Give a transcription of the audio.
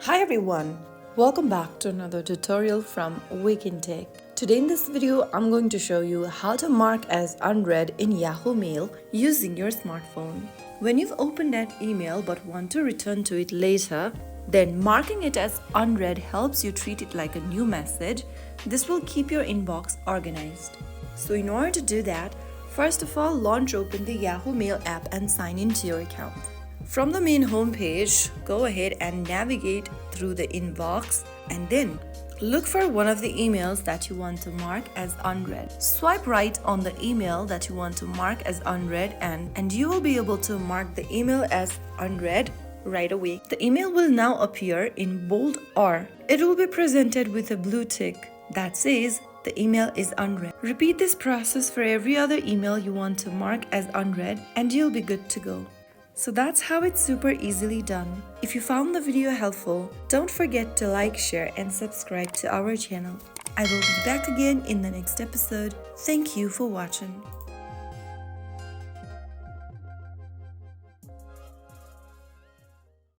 Hi everyone, welcome back to another tutorial from Wake&Tech. Today in this video, I'm going to show you how to mark as unread in Yahoo Mail using your smartphone. When you've opened an email but want to return to it later, then marking it as unread helps you treat it like a new message. This will keep your inbox organized. So in order to do that, first of all, launch open the Yahoo Mail app and sign into your account. From the main homepage, go ahead and navigate through the inbox and then look for one of the emails that you want to mark as unread. Swipe right on the email that you want to mark as unread and you will be able to mark the email as unread right away. The email will now appear in bold or it will be presented with a blue tick that says the email is unread. Repeat this process for every other email you want to mark as unread and you'll be good to go. So that's how it's super easily done. If you found the video helpful, don't forget to like, share and subscribe to our channel. I will be back again in the next episode. Thank you for watching.